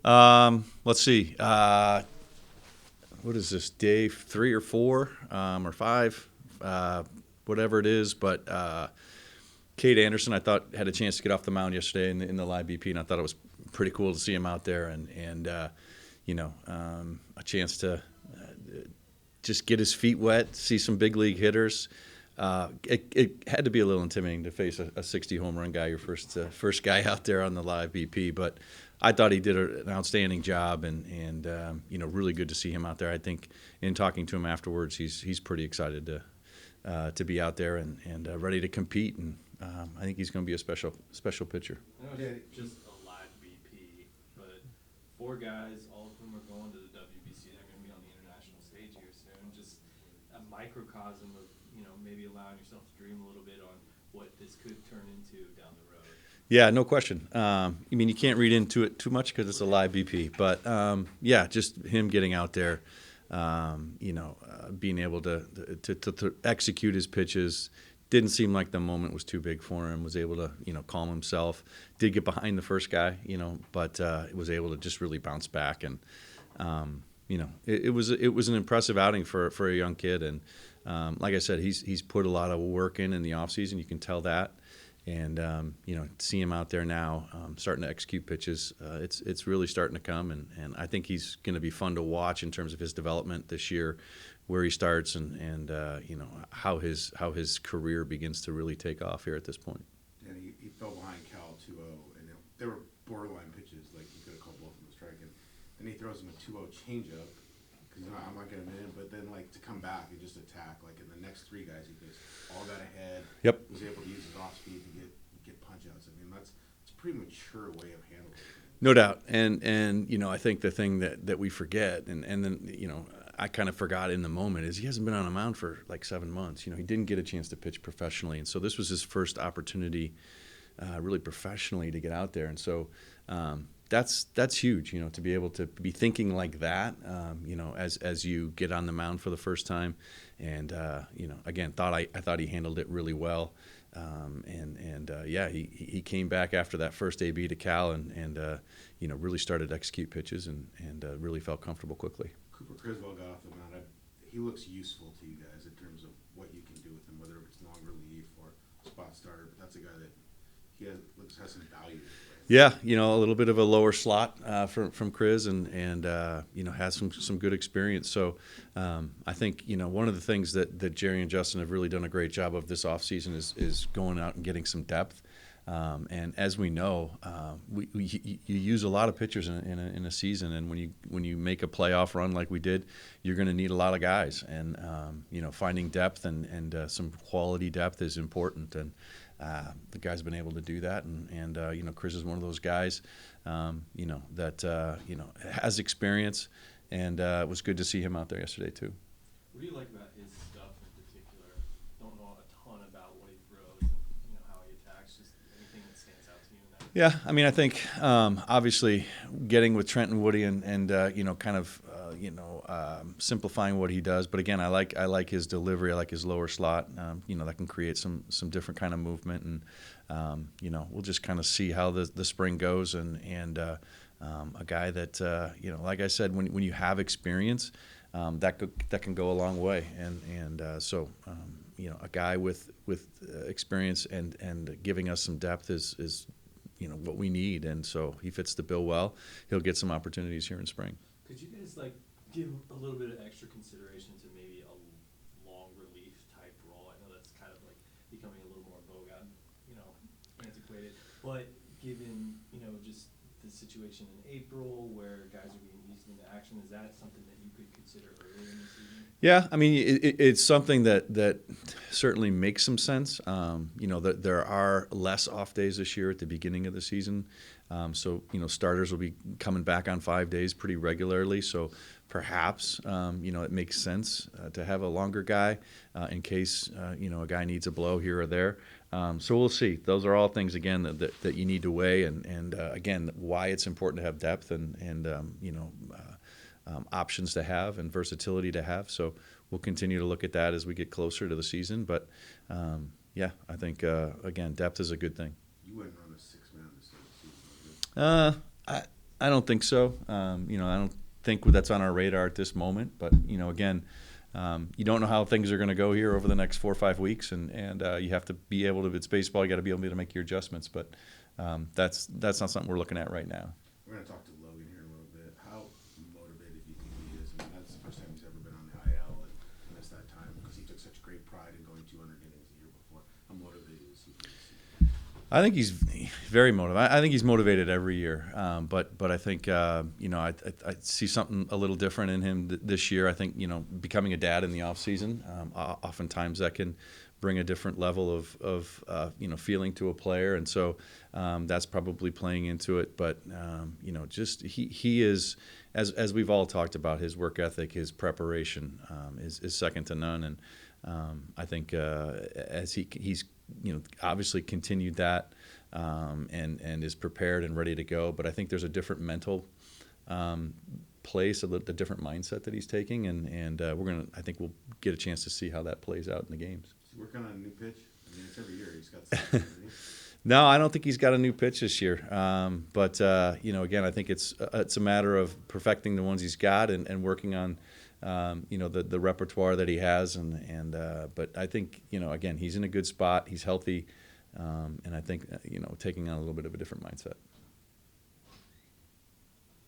Let's see. What is this, day 3 or 4 or 5, whatever it is. But Cade Anderson, I thought, had a chance to get off the mound yesterday in the live BP, and I thought it was pretty cool to see him out there and a chance to just get his feet wet, see some big league hitters. It had to be a little intimidating to face a 60 home run guy, your first guy out there on the live BP, but I thought he did an outstanding job, and really good to see him out there. I think in talking to him afterwards, he's pretty excited to be out there and ready to compete, and I think he's going to be a special pitcher. I know it's just a live BP, but 4 guys, all of whom are going to the WBC, they're going to be on the international stage here soon. Just a microcosm of maybe allowing yourself to dream a little bit on what this could turn into down the road. Yeah, no question. You can't read into it too much because it's a live BP, but just him getting out there, being able to execute his pitches. Didn't seem like the moment was too big for him. Was able to calm himself. Did get behind the first guy, but was able to just really bounce back, and it was an impressive outing for a young kid. And like I said, he's put a lot of work in the offseason. You can tell that. And see him out there now, starting to execute pitches. It's really starting to come, and I think he's going to be fun to watch in terms of his development this year, where he starts, and how his career begins to really take off here at this point. And he fell behind Cal 2-0, and they were borderline pitches, like he could have called both of them a strike, and then he throws him a 2-0 changeup. I'm not getting him in, but then to come back and just attack, in the next 3 guys he faced, all got ahead. Yep. Was able to use his off speed to get punch outs. That's a pretty mature way of handling it. No doubt, and I think the thing that we forget, and then I kind of forgot in the moment, is he hasn't been on a mound for 7 months. He didn't get a chance to pitch professionally, and so this was his first opportunity, really professionally, to get out there, and so. That's huge, to be able to be thinking like that, as you get on the mound for the first time, and again, I thought he handled it really well, he came back after that first AB to Cal and really started to execute pitches and really felt comfortable quickly. Cooper Criswell got off the mound. He looks useful to you guys in terms of what you can do with him, whether it's long relief or spot starter. But that's a guy that has some value. Yeah, a little bit of a lower slot from Chris, and has some good experience. So I think one of the things that Jerry and Justin have really done a great job of this offseason is going out and getting some depth. And as we know, you use a lot of pitchers in a season, and when you make a playoff run like we did, you're going to need a lot of guys. And finding depth and some quality depth is important. And the guy's been able to do that, and Chris is one of those guys, that has experience, and it was good to see him out there yesterday too. What do you like about his stuff in particular? Don't know a ton about what he throws and how he attacks. Just anything that stands out to you in that? Yeah, I think obviously getting with Trent and Woody and simplifying what he does. But again, I like his delivery. I like his lower slot. That can create some different kind of movement, and we'll just kind of see how the spring goes. And a guy that like I said, when you have experience, that can go a long way. So a guy with experience and giving us some depth is what we need, and so he fits the bill well. He'll get some opportunities here in spring. Could you guys give a little bit of extra consideration to maybe a long relief type role? I know that's kind of becoming a little more vogue out, antiquated. But given just the situation in April where guys are being eased into action, is that something that you could consider early in the season? Yeah, it's something that certainly makes some sense. That there are less off days this year at the beginning of the season. So starters will be coming back on 5 days pretty regularly. So perhaps it makes sense to have a longer guy in case a guy needs a blow here or there. So we'll see. Those are all things again that you need to weigh, and again why it's important to have depth and options to have and versatility to have. So we'll continue to look at that as we get closer to the season. But I think again depth is a good thing. You wouldn't run a 6-man to start the season, would you? I don't think so. I don't think that's on our radar at this moment. But again, you don't know how things are going to go here over the next 4 or 5 weeks, and you have to be able to. If it's baseball, you got to be able to make your adjustments. But that's not something we're looking at right now. We're going to talk to Logan here in a little bit. How motivated do you think he is? I mean, that's the first time he's ever been on the IL and missed that time because he took such great pride in going 200 innings the year before. How motivated is he for this season? I think he's very motivated. I think he's motivated every year. But I think I see something a little different in him this year. I think becoming a dad in the off season, oftentimes that can bring a different level of feeling to a player, and so that's probably playing into it. But just he is, as we've all talked about, his work ethic, his preparation is second to none, and I think as he's obviously continued that and is prepared and ready to go. But I think there's a different mental place, a different mindset that he's taking, and I think we'll get a chance to see how that plays out in the games. Working on a new pitch? I mean, it's every year he's got something. No, I don't think he's got a new pitch this year. But again, I think it's a matter of perfecting the ones he's got and working on, the repertoire that he has. But I think again, he's in a good spot. He's healthy, and I think taking on a little bit of a different mindset.